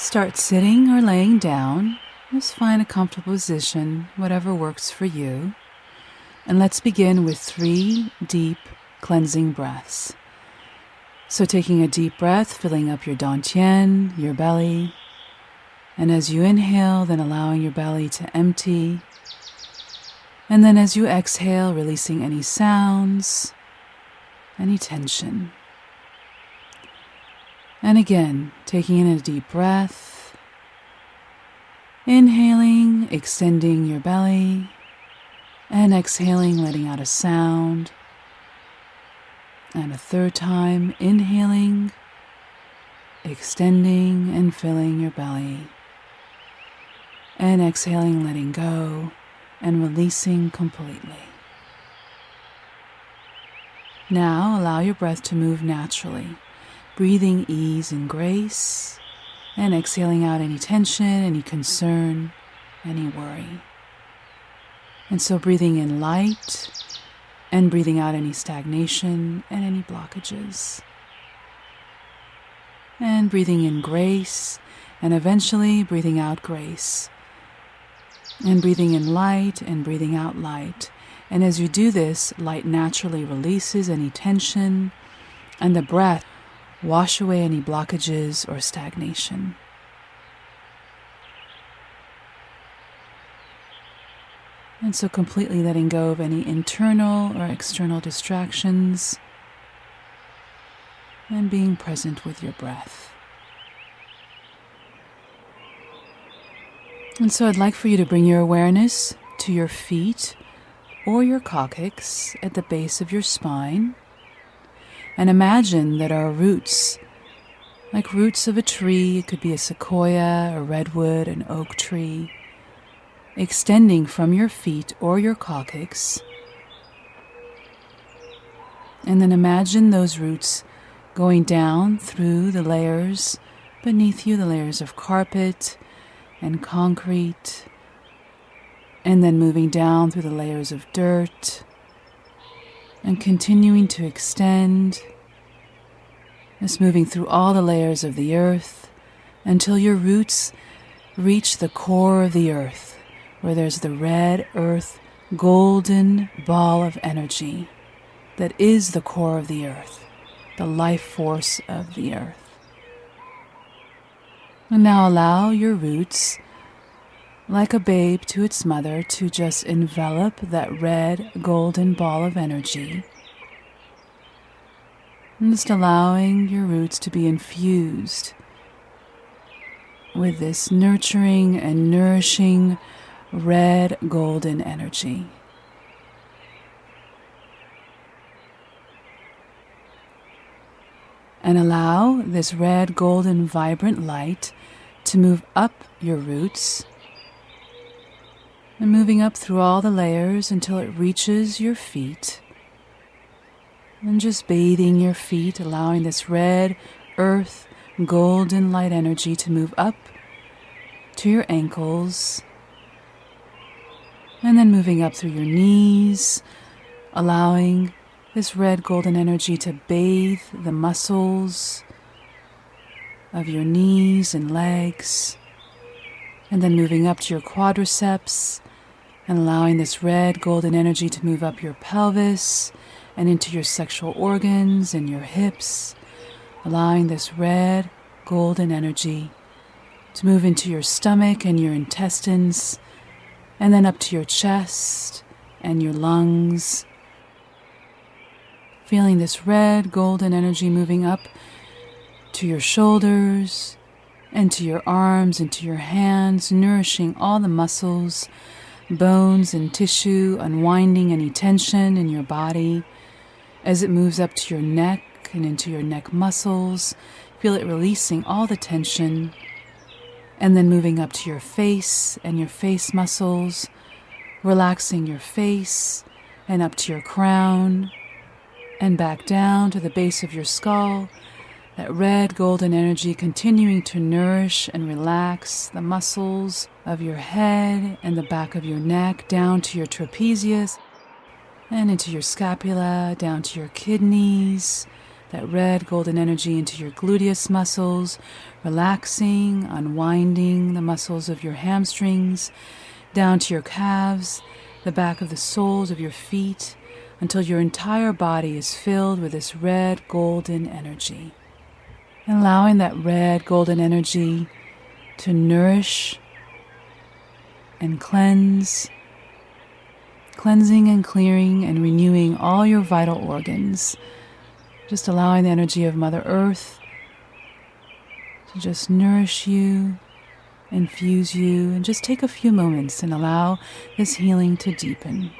Start sitting or laying down. Just find a comfortable position, whatever works for you. And let's begin with 3 deep cleansing breaths. So taking a deep breath, filling up your dantian, your belly. And as you inhale, then allowing your belly to empty. And then as you exhale, releasing any sounds, any tension. And again, taking in a deep breath, inhaling, extending your belly, and exhaling, letting out a sound. And a third time, inhaling, extending and filling your belly, and exhaling, letting go and releasing completely. Now allow your breath to move naturally, breathing ease and grace, and exhaling out any tension, any concern, any worry. And so breathing in light and breathing out any stagnation and any blockages. And breathing in grace and eventually breathing out grace. And breathing in light and breathing out light. And as you do this, light naturally releases any tension, and the breath wash away any blockages or stagnation. And so completely letting go of any internal or external distractions and being present with your breath. And so I'd like for you to bring your awareness to your feet or your coccyx at the base of your spine. And imagine that our roots, like roots of a tree, it could be a sequoia, a redwood, an oak tree, extending from your feet or your coccyx. And then imagine those roots going down through the layers beneath you, the layers of carpet and concrete, and then moving down through the layers of dirt and continuing to extend, just moving through all the layers of the earth until your roots reach the core of the earth, where there's the red earth, golden ball of energy that is the core of the earth, the life force of the earth. And now allow your roots, like a babe to its mother, to just envelop that red golden ball of energy. And just allowing your roots to be infused with this nurturing and nourishing red golden energy. And allow this red golden vibrant light to move up your roots and moving up through all the layers until it reaches your feet. And just bathing your feet, allowing this red earth golden light energy to move up to your ankles. And then moving up through your knees, allowing this red golden energy to bathe the muscles of your knees and legs. And then moving up to your quadriceps and allowing this red golden energy to move up your pelvis and into your sexual organs and your hips. Allowing this red golden energy to move into your stomach and your intestines, and then up to your chest and your lungs. Feeling this red golden energy moving up to your shoulders and to your arms and to your hands, nourishing all the muscles, bones and tissue, unwinding any tension in your body. As it moves up to your neck and into your neck muscles, feel it releasing all the tension. And then moving up to your face and your face muscles, relaxing your face and up to your crown and back down to the base of your skull. That red golden energy continuing to nourish and relax the muscles of your head and the back of your neck down to your trapezius and into your scapula, down to your kidneys, that red golden energy into your gluteus muscles, relaxing, unwinding the muscles of your hamstrings, down to your calves, the back of the soles of your feet, until your entire body is filled with this red golden energy. And allowing that red golden energy to nourish and cleanse, cleansing and clearing and renewing all your vital organs. Just allowing the energy of Mother Earth to just nourish you, infuse you, and just take a few moments and allow this healing to deepen.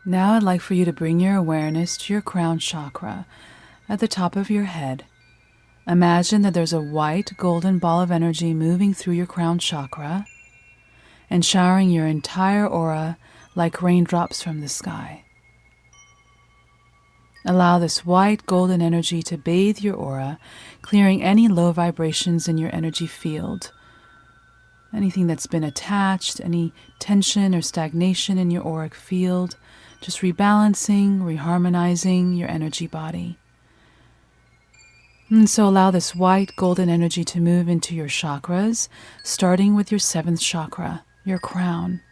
Now I'd like for you to bring your awareness to your crown chakra at the top of your head. Imagine that there's a white golden ball of energy moving through your crown chakra and showering your entire aura like raindrops from the sky. Allow this white golden energy to bathe your aura, clearing any low vibrations in your energy field. Anything that's been attached, any tension or stagnation in your auric field, just rebalancing, reharmonizing your energy body. And so allow this white golden energy to move into your chakras, starting with your 7th chakra, your crown.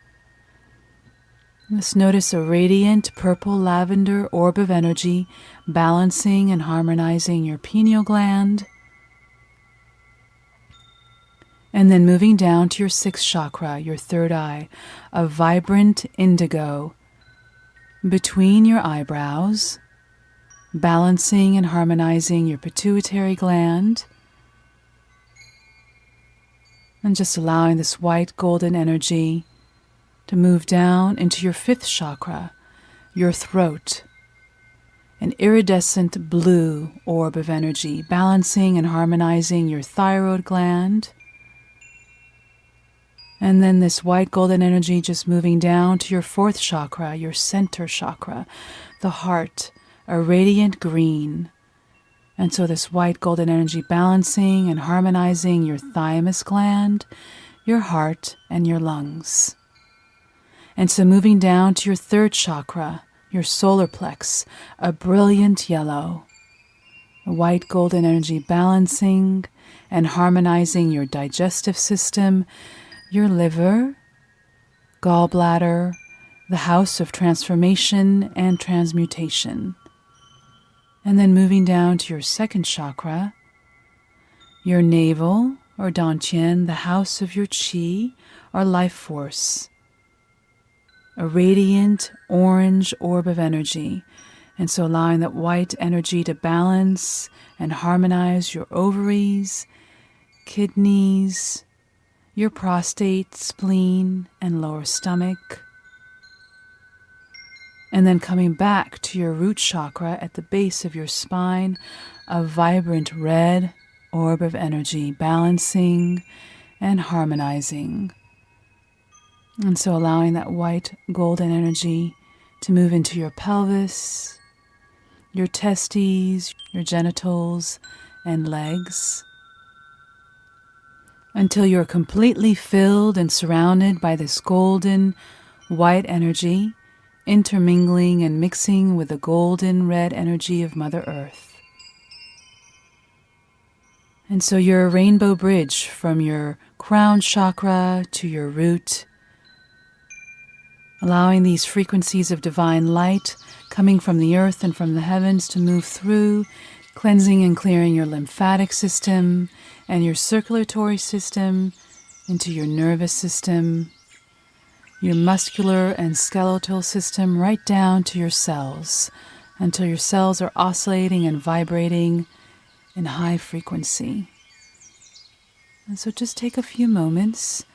Just notice a radiant purple lavender orb of energy balancing and harmonizing your pineal gland. And then moving down to your 6th chakra, your 3rd eye, a vibrant indigo between your eyebrows, balancing and harmonizing your pituitary gland, and just allowing this white golden energy to move down into your 5th chakra, your throat, an iridescent blue orb of energy, balancing and harmonizing your thyroid gland. And then this white golden energy just moving down to your fourth chakra, your center chakra, the heart, a radiant green. And so this white golden energy balancing and harmonizing your thymus gland, your heart, and your lungs. And so moving down to your third chakra, your solar plex, a brilliant yellow. A white golden energy balancing and harmonizing your digestive system, your liver, gallbladder, the house of transformation and transmutation. And then moving down to your second chakra, your navel or dantian, the house of your chi or life force. A radiant orange orb of energy. And so allowing that white energy to balance and harmonize your ovaries, kidneys, your prostate, spleen, and lower stomach. And then coming back to your root chakra at the base of your spine, a vibrant red orb of energy, balancing and harmonizing. And so allowing that white golden energy to move into your pelvis, your testes, your genitals, and legs, until you're completely filled and surrounded by this golden white energy, intermingling and mixing with the golden red energy of Mother Earth. And so you're a rainbow bridge from your crown chakra to your root, allowing these frequencies of divine light coming from the earth and from the heavens to move through, cleansing and clearing your lymphatic system and your circulatory system into your nervous system, your muscular and skeletal system, right down to your cells, until your cells are oscillating and vibrating in high frequency. And so just take a few moments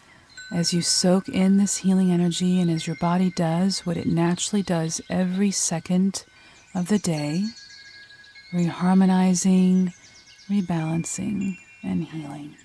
as you soak in this healing energy, and as your body does what it naturally does every second of the day, reharmonizing, rebalancing, and healing.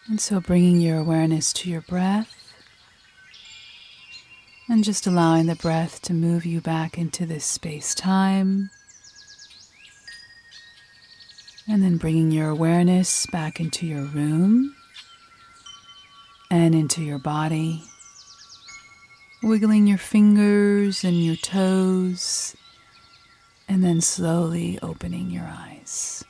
And so bringing your awareness to your breath, and And just allowing the breath to move you back into this space-time. And then bringing your awareness back into your room and into your body. Wiggling your fingers and your toes. And then slowly opening your eyes.